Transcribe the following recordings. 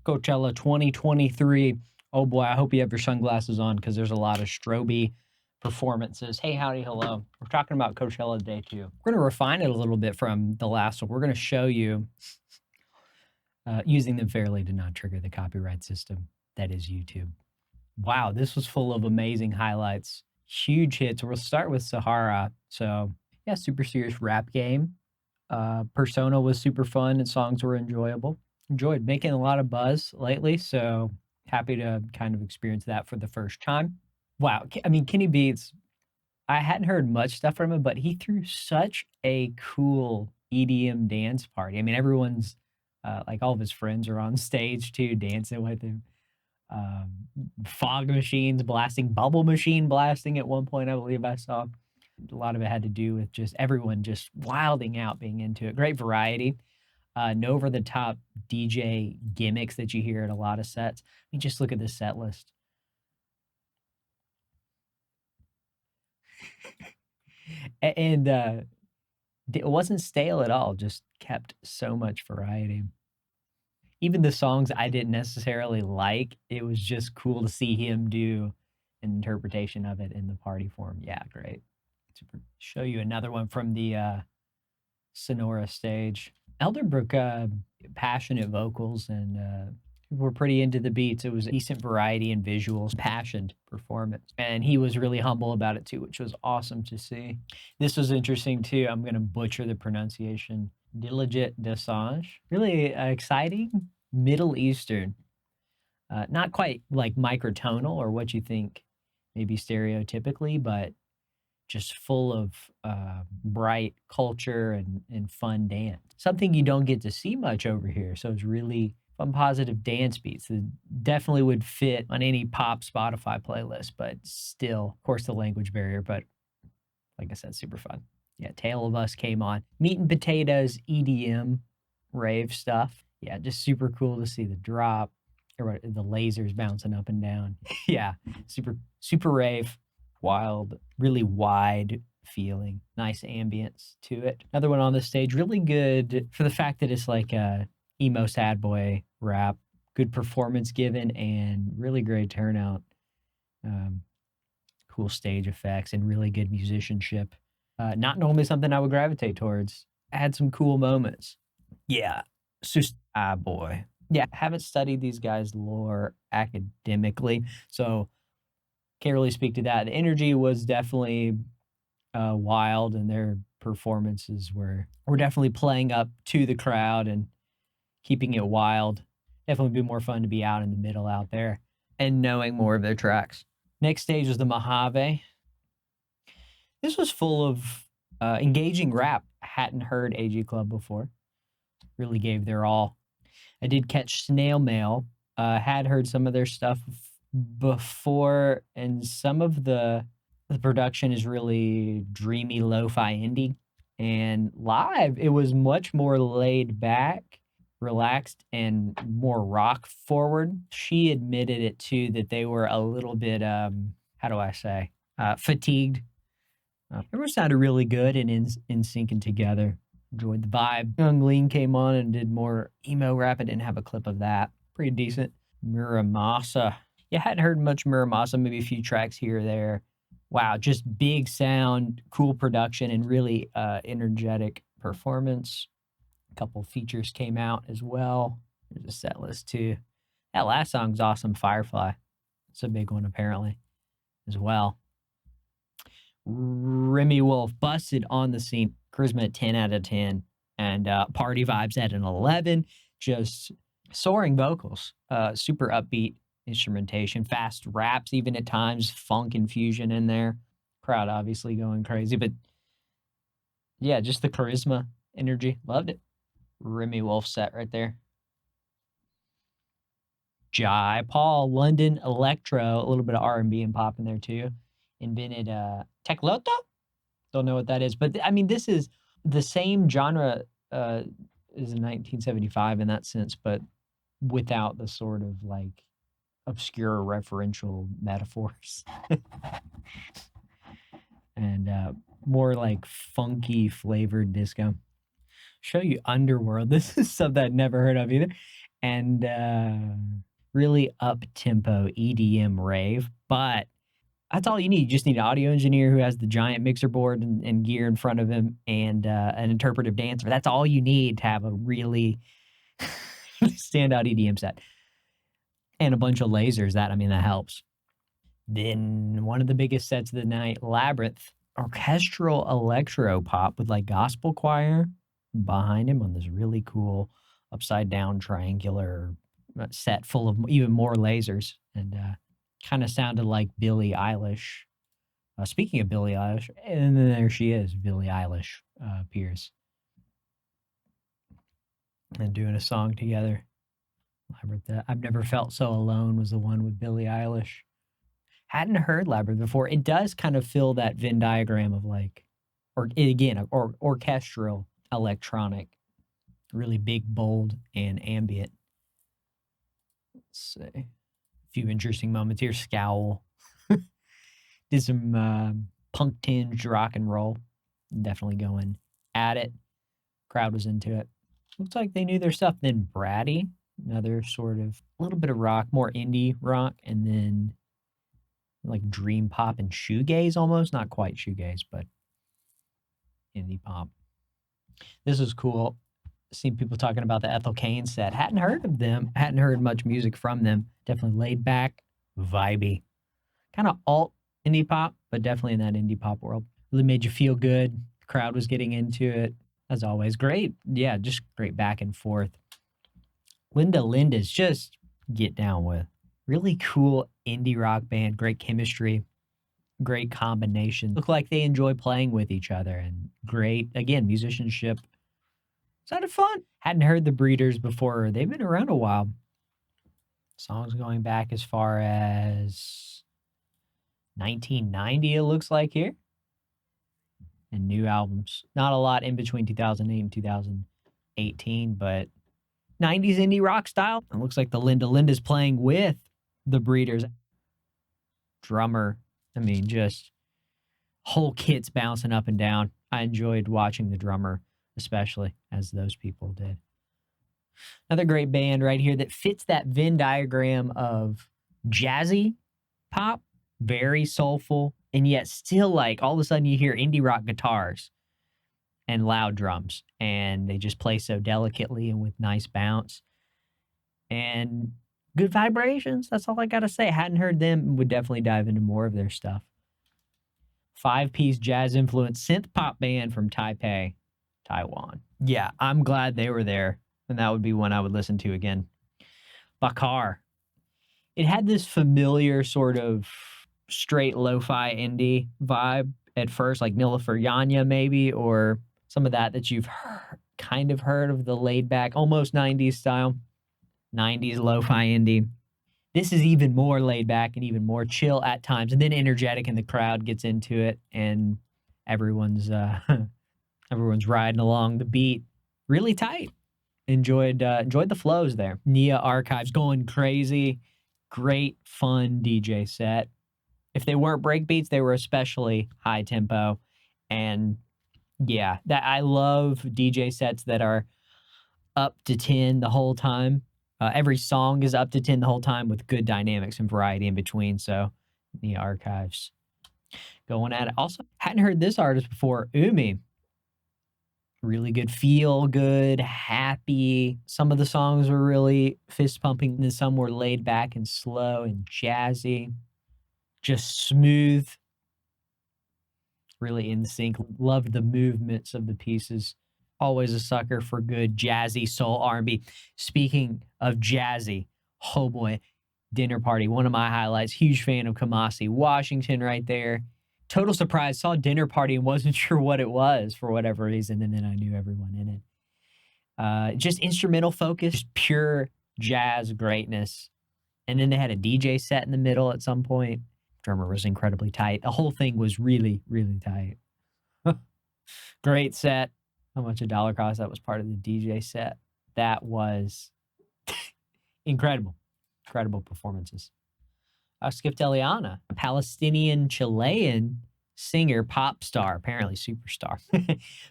Coachella 2023. Oh boy, I hope you have your sunglasses on because there's a lot of strobe performances. Hey, howdy, hello. We're talking about Coachella Day 2. We're going to refine it a little bit from the last one. We're going to show you using them fairly to not trigger the copyright system that is YouTube. Wow, this was full of amazing highlights. Huge hits. We'll start with Sahara. So yeah, super serious rap game. Persona was super fun and songs were enjoyable. Enjoyed making a lot of buzz lately, so happy to kind of experience that for the first time. Wow, I mean, Kenny Beats, I hadn't heard much stuff from him, but he threw such a cool EDM dance party. I mean, everyone's, like all of his friends are on stage too, dancing with him. Fog machines blasting, bubble machine blasting at one point, I believe I saw. A lot of it had to do with just everyone just wilding out, being into it. Great variety. No over-the-top DJ gimmicks that you hear at a lot of sets. I mean, just look at the set list. And it wasn't stale at all, just kept so much variety. Even the songs I didn't necessarily like, it was just cool to see him do an interpretation of it in the party form. Yeah, great. Super. Show you another one from the Sahara Stage. Elderbrook, passionate vocals, and we're pretty into the beats. It was decent variety in visuals, passionate performance. And he was really humble about it too, which was awesome to see. This was interesting too. I'm going to butcher the pronunciation. Diljit Dosanjh. Really exciting, Middle Eastern. Not quite like microtonal or what you think maybe stereotypically, but just full of bright culture and fun dance. Something you don't get to see much over here. So it's really fun, positive dance beats that definitely would fit on any pop Spotify playlist, but still, of course, the language barrier. But like I said, super fun. Yeah, Tale of Us came on. Meat and Potatoes, EDM, rave stuff. Yeah, just super cool to see the drop, or the lasers bouncing up and down. Yeah, super rave. Wild, really wide feeling, nice ambience to it. Another one on the stage, really good for the fact that it's like a emo sad boy rap, good performance given, and really great turnout. Cool stage effects and really good musicianship. Not normally something I would gravitate towards. Had some cool moments. Yeah, boy. Yeah, haven't studied these guys' lore academically, so can't really speak to that. The energy was definitely wild, and their performances were definitely playing up to the crowd and keeping it wild. Definitely be more fun to be out in the middle out there and knowing more of their tracks. Next stage was the Mojave. This was full of engaging rap. Hadn't heard AG Club before. Really gave their all. I did catch Snail Mail. Had heard some of their stuff before, and some of the production is really dreamy lo-fi indie, and live it was much more laid back, relaxed, and more rock forward. She admitted it too, that they were a little bit how do I say, fatigued. Everyone sounded really good and in syncing together. Enjoyed the vibe. Young Lean came on and did more emo rap. I didn't have a clip of that. Pretty decent. Muramasa. Yeah, hadn't heard much Muramasa, maybe a few tracks here or there. Wow, just big sound, cool production, and really energetic performance. A couple features came out as well. There's a set list too. That last song's awesome, Firefly. It's a big one apparently as well. Remy Wolf busted on the scene. Charisma at 10 out of 10. And party vibes at an 11. Just soaring vocals. Super upbeat instrumentation. Fast raps even at times. Funk infusion in there. Crowd obviously going crazy. But yeah, just the charisma, energy. Loved it. Remy Wolf set right there. Jai Paul, London Electro. A little bit of R&B and pop in there too. Invented Teclota? Don't know what that is. But I mean, this is the same genre as in 1975 in that sense, but without the sort of like obscure referential metaphors. And more like funky flavored disco. Show you Underworld. This is something I'd never heard of either. and really up-tempo EDM rave, but that's all you need. You just need an audio engineer who has the giant mixer board and gear in front of him and an interpretive dancer. That's all you need to have a really standout EDM set. And a bunch of lasers. That helps. Then one of the biggest sets of the night, Labyrinth, orchestral electro pop with like gospel choir behind him on this really cool upside down triangular set full of even more lasers, and kind of sounded like Billie Eilish. Speaking of Billie Eilish, and then there she is, Billie Eilish appears and doing a song together. Labyrinth, I've Never Felt So Alone was the one with Billie Eilish. Hadn't heard Labyrinth before. It does kind of fill that Venn diagram of like, or orchestral electronic, really big, bold, and ambient. Let's see. A few interesting moments here. Scowl. Did some punk tinged rock and roll. Definitely going at it. Crowd was into it. Looks like they knew their stuff. Then Bratty, another sort of a little bit of rock, more indie rock, and then like dream pop and shoegaze almost. Not quite shoegaze, but indie pop. This is cool. Seen people talking about the Ethel Cain set. Hadn't heard of them. Hadn't heard much music from them. Definitely laid back, vibey. Kind of alt indie pop, but definitely in that indie pop world. Really made you feel good. The crowd was getting into it. As always, great. Yeah, just great back and forth. Linda's just get down with. Really cool indie rock band. Great chemistry. Great combination. Look like they enjoy playing with each other. And great, again, musicianship. Sounded fun. Hadn't heard the Breeders before. They've been around a while. Songs going back as far as 1990, it looks like here. And new albums. Not a lot in between 2008 and 2018, but 90s indie rock style. It looks like the Linda's playing with the Breeders. Drummer, just whole kit's bouncing up and down. I enjoyed watching the drummer, especially, as those people did. Another great band right here that fits that Venn diagram of jazzy pop, very soulful, and yet still like all of a sudden you hear indie rock guitars and loud drums, and they just play so delicately and with nice bounce and good vibrations. That's all I gotta say. Hadn't heard them. Would definitely dive into more of their stuff. 5-piece jazz influenced synth pop band from Taipei, Taiwan. Yeah, I'm glad they were there, and that would be one I would listen to again. Bakar. It had this familiar sort of straight lo-fi indie vibe at first, like Nilüfer Yanya maybe, or some of that you've kind of heard of the laid back, almost 90s style, 90s lo-fi indie. This is even more laid back and even more chill at times, and then energetic, and the crowd gets into it, and everyone's riding along the beat. Really tight. Enjoyed the flows there. Nia Archives going crazy. Great fun DJ set. If they weren't breakbeats, they were especially high tempo. And yeah, that I love DJ sets that are up to 10 the whole time. Every song is up to 10 the whole time with good dynamics and variety in between. So the Archives going at it. Also, hadn't heard this artist before, Umi. Really good, feel good, happy. Some of the songs were really fist pumping, and some were laid back and slow and jazzy. Just smooth. Really in sync. Loved the movements of the pieces. Always a sucker for good jazzy soul R&B. Speaking of jazzy, oh boy, Dinner Party, one of my highlights. Huge fan of Kamasi Washington right there. Total surprise, saw Dinner Party and wasn't sure what it was for whatever reason, and then I knew everyone in it. Just instrumental focus, just pure jazz greatness. And then they had a DJ set in the middle at some point. Drummer was incredibly tight. The whole thing was really, really tight. Great set. How much a dollar cost? That was part of the DJ set. That was incredible. Incredible performances. Skipped Eliana, a Palestinian Chilean singer, pop star, apparently superstar.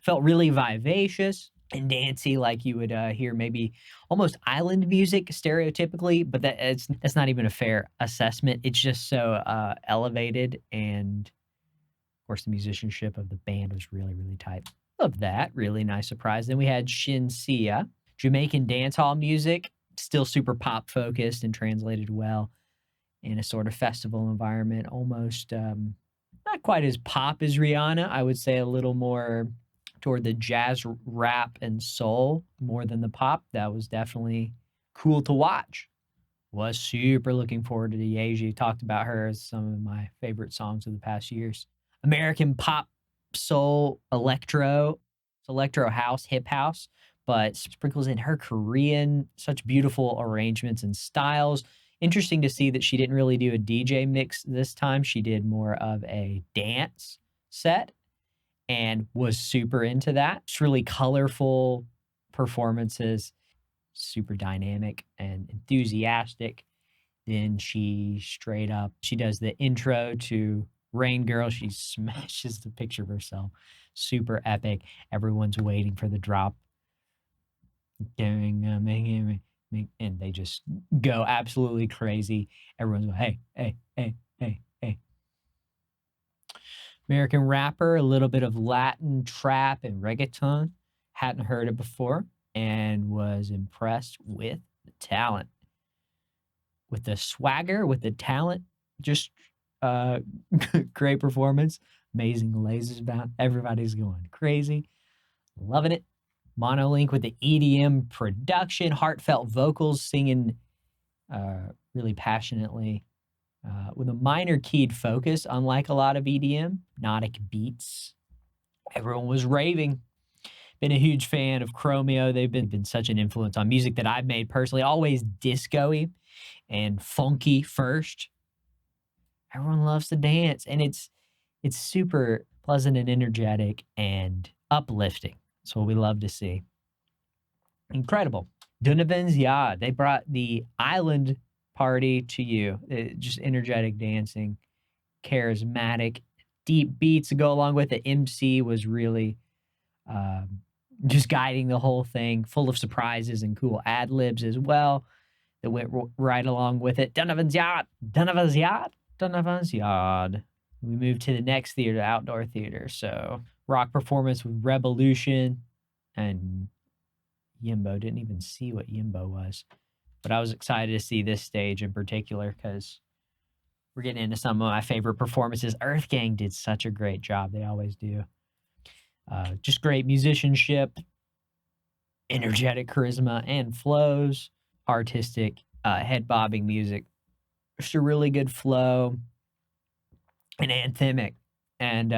Felt really vivacious, and dancey like you would hear maybe almost island music stereotypically, but that's not even a fair assessment. It's just so elevated, and of course the musicianship of the band was really, really tight. Love that. Really nice surprise. Then we had Shinsia, Jamaican dancehall music, still super pop focused and translated well in a sort of festival environment, almost not quite as pop as Rihanna. I would say a little more toward the jazz, rap, and soul more than the pop. That was definitely cool to watch. Was super looking forward to the Yeji. Talked about her as some of my favorite songs of the past years. American pop, soul, electro, electro house, hip house, but sprinkles in her Korean, such beautiful arrangements and styles. Interesting to see that she didn't really do a DJ mix this time. She did more of a dance set and was super into that. It's really colorful performances, super dynamic and enthusiastic. Then she does the intro to Rain Girl. She smashes the picture of herself. Super epic. Everyone's waiting for the drop. And they just go absolutely crazy. Everyone's going, hey, hey, hey, hey, hey. American rapper, a little bit of Latin trap and reggaeton. Hadn't heard it before and was impressed with the talent, with the swagger, with the talent. Just great performance. Amazing lasers about. Everybody's going crazy. Loving it. Monolink with the EDM production, heartfelt vocals, singing really passionately. With a minor keyed focus, unlike a lot of EDM, hypnotic beats. Everyone was raving. Been a huge fan of Chromeo. They've been such an influence on music that I've made personally, always disco-y and funky first. Everyone loves to dance, and it's super pleasant and energetic and uplifting. That's what we love to see. Incredible. Donovan's Yard. They brought the island party to you. Just energetic dancing, charismatic, deep beats to go along with it. MC was really just guiding the whole thing, full of surprises and cool ad libs as well that went right along with it. Donovan's Yard. Donovan's Yard. Donovan's Yard. We moved to the next theater, outdoor theater. So rock performance with Revolution and Yimbo. Didn't even see what Yimbo was. But I was excited to see this stage in particular because we're getting into some of my favorite performances. Earth Gang did such a great job. They always do. Just great musicianship, energetic charisma and flows, artistic, head-bobbing music. Just a really good flow and anthemic. And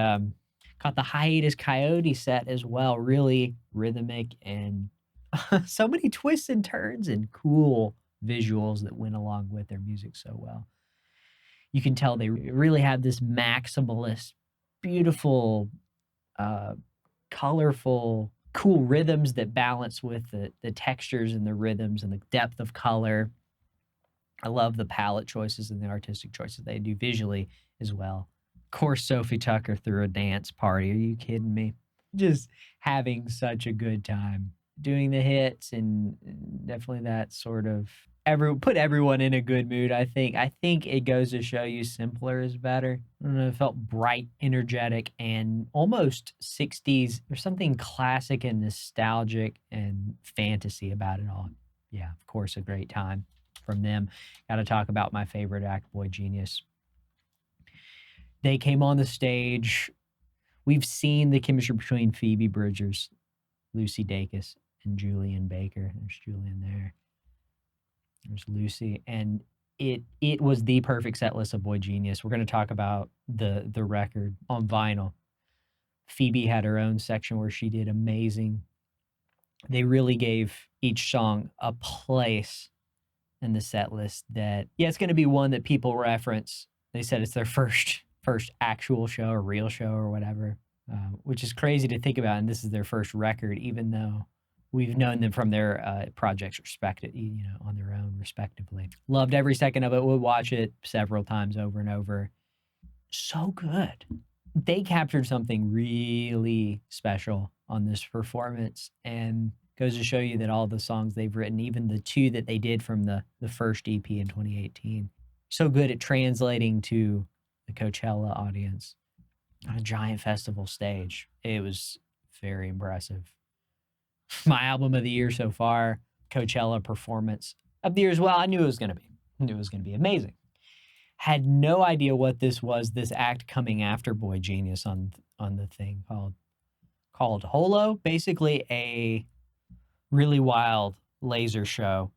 got the Hiatus Coyote set as well. Really rhythmic and so many twists and turns and cool visuals that went along with their music so well. You can tell they really have this maximalist, beautiful, colorful, cool rhythms that balance with the textures and the rhythms and the depth of color. I love the palette choices and the artistic choices they do visually as well. Of course, Sophie Tucker threw a dance party. Are you kidding me? Just having such a good time doing the hits, and definitely that sort of put everyone in a good mood. I think it goes to show you simpler is better. I don't know, it felt bright, energetic, and almost 60s. There's something classic and nostalgic and fantasy about it all. Yeah, of course, a great time from them. Got to talk about my favorite act, Boy Genius. They came on the stage. We've seen the chemistry between Phoebe Bridgers, Lucy Dacus, and Julian Baker. There's Julian there. There's Lucy. And it was the perfect set list of Boy Genius. We're going to talk about the record on vinyl. Phoebe had her own section where she did amazing. They really gave each song a place in the set list that, yeah, it's going to be one that people reference. They said it's their first actual show or real show or whatever, which is crazy to think about. And this is their first record, even though we've known them from their projects on their own respectively. Loved every second of it. Would watch it several times over and over. So good. They captured something really special on this performance, and goes to show you that all the songs they've written, even the 2 that they did from the first EP in 2018, so good at translating to the Coachella audience on a giant festival stage. It was very impressive. My album of the year so far, Coachella performance of the year as well. I knew it was going to be. I knew it was going to be amazing. Had no idea what this was, this act coming after Boy Genius on the thing called Holo. Basically a really wild laser show,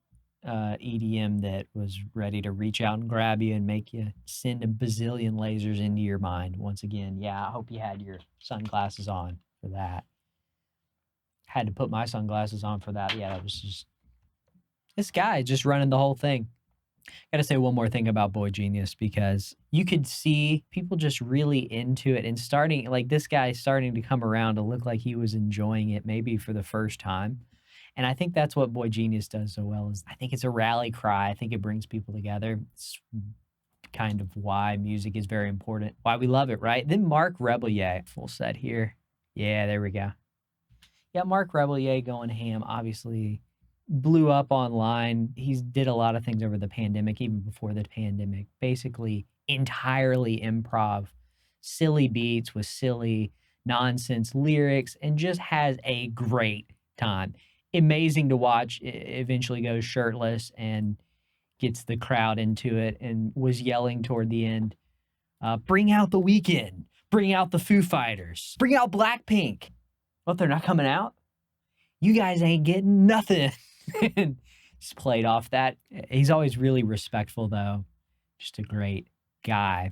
EDM that was ready to reach out and grab you and make you send a bazillion lasers into your mind. Once again, yeah, I hope you had your sunglasses on for that. Had to put my sunglasses on for that. Yeah, that was just this guy just running the whole thing. Gotta say one more thing about Boy Genius, because you could see people just really into it and starting, like this guy starting to come around to look like he was enjoying it maybe for the first time. And I think that's what Boy Genius does so well, is I think it's a rally cry. I think it brings people together. It's kind of why music is very important, why we love it, right? Then Mark Rebelier, full set here. Yeah, there we go. Yeah, Mark Rebelier going ham, obviously blew up online. He's did a lot of things over the pandemic, even before the pandemic, basically entirely improv, silly beats with silly nonsense lyrics, and just has a great time. Amazing to watch. Eventually goes shirtless and gets the crowd into it, and was yelling toward the end, bring out the Weeknd, bring out the Foo Fighters, bring out Blackpink. Well, they're not coming out. You guys ain't getting nothing. And just played off that. He's always really respectful, though. Just a great guy.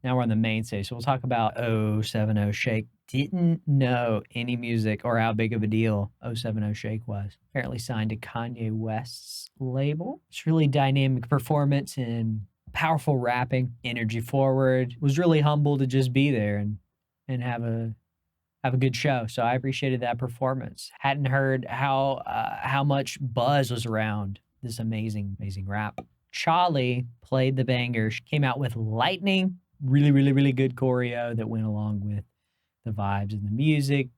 Now we're on the main stage, so we'll talk about 070 Shake. Didn't know any music or how big of a deal 070 Shake was. Apparently signed to Kanye West's label. It's really dynamic performance and powerful rapping, energy forward. Was really humble to just be there and have a good show. So I appreciated that performance. Hadn't heard how much buzz was around this amazing rap. Charlie played the banger. She came out with Lightning. Really good choreo that went along with the vibes and the music.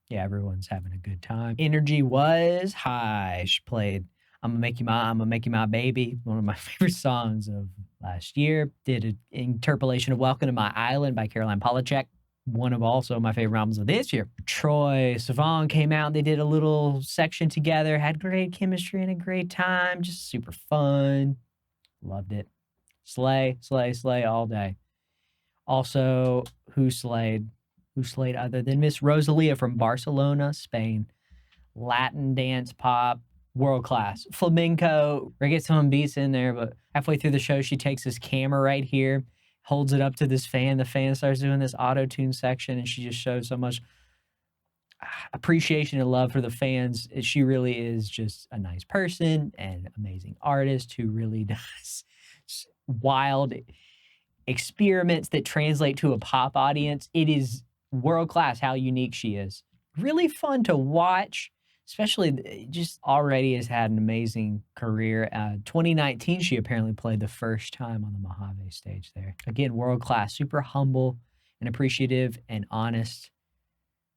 Yeah, everyone's having a good time. Energy was high. She played I'm gonna make you my baby, one of my favorite songs of last year. Did an interpolation of Welcome to My Island by Caroline Polachek, one of also my favorite albums of this year. Troye Sivan came out. They did a little section together, had great chemistry and a great time. Just super fun. Loved it. Slay all day. Also, who slayed other than Miss Rosalia from Barcelona, Spain. Latin dance pop, world class. Flamenco, reggaeton beats in there, but halfway through the show, she takes this camera right here, holds it up to this fan. The fan starts doing this auto-tune section, and she just shows so much appreciation and love for the fans. She really is just a nice person and amazing artist who really does wild experiments that translate to a pop audience. It is world class how unique she is. Really fun to watch, especially just already has had an amazing career. 2019, she apparently played the first time on the Mojave stage there. Again, world class, super humble and appreciative and honest.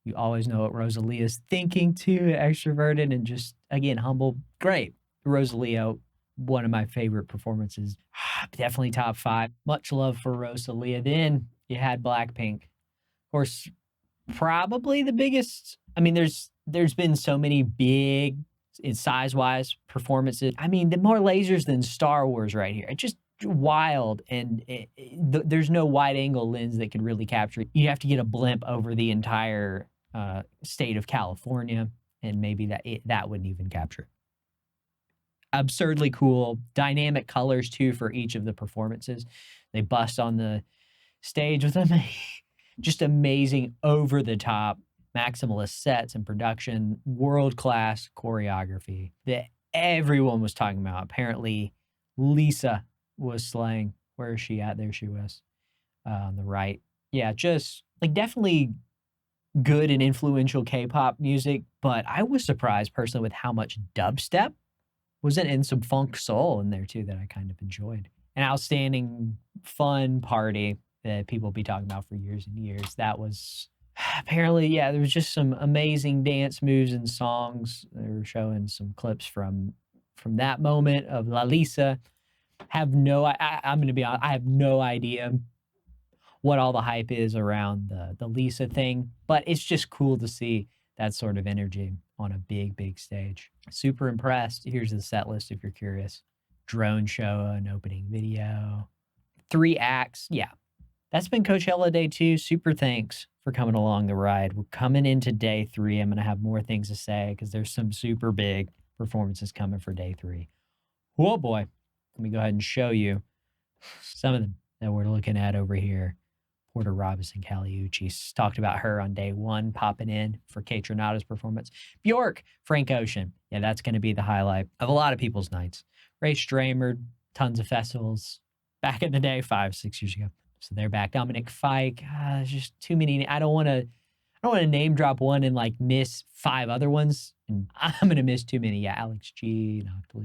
You always know what Rosalia's thinking too, extroverted and just, again, humble. Great. Rosalia, one of my favorite performances. Definitely top 5. Much love for Rosalia. Then you had Blackpink. Of course, probably the biggest. I mean, there's been so many big, in size-wise, performances. I mean, the more lasers than Star Wars right here. It's just wild, and there's no wide-angle lens that could really capture it. You have to get a blimp over the entire state of California, and maybe that wouldn't even capture it. Absurdly cool, dynamic colors too for each of the performances. They bust on the stage with them. Just amazing, over-the-top, maximalist sets and production, world-class choreography that everyone was talking about. Apparently, Lisa was slaying. Where is she at? There she was on the right. Yeah, just like definitely good and influential K-pop music, but I was surprised personally with how much dubstep was in, and some funk soul in there too that I kind of enjoyed. An outstanding, fun party that people will be talking about for years and years. That was apparently, yeah, there was just some amazing dance moves and songs. They were showing some clips from that moment of La Lisa. Have no, I'm going to be honest, I have no idea what all the hype is around the Lisa thing, but it's just cool to see that sort of energy on a big stage. Super impressed. Here's the set list if you're curious. Drone show, an opening video, 3 acts. Yeah, that's been Coachella Day 2. Super thanks for coming along the ride. We're coming into Day 3. I'm going to have more things to say because there's some super big performances coming for Day 3. Oh boy. Let me go ahead and show you some of them that we're looking at over here. Porter Robinson Caliucci talked about her on Day 1 popping in for Kate Renata's performance. Bjork, Frank Ocean. Yeah, that's going to be the highlight of a lot of people's nights. Ray Stramer, tons of festivals back in the day, 5-6 years ago. So they're back. Dominic Fike. There's just too many. I don't want to name drop one and like miss 5 other ones. And I'm gonna miss too many. Yeah, Alex G, Knocked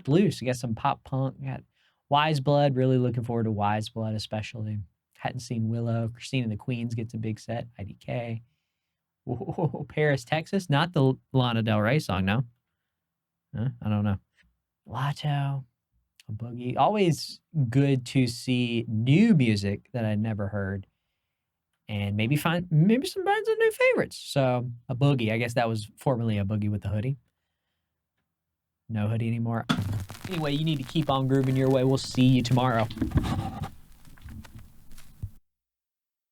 Loose. I got some pop punk. Got Wise Blood. Really looking forward to Wise Blood, especially. Hadn't seen Willow. Christine and the Queens gets a big set. IDK. Whoa, Paris, Texas. Not the Lana Del Rey song, no. I don't know. Lotto. A Boogie. Always good to see new music that I'd never heard. And maybe find some bands of new favorites. So a Boogie. I guess that was formerly a Boogie with the hoodie. No hoodie anymore. Anyway, you need to keep on grooving your way. We'll see you tomorrow.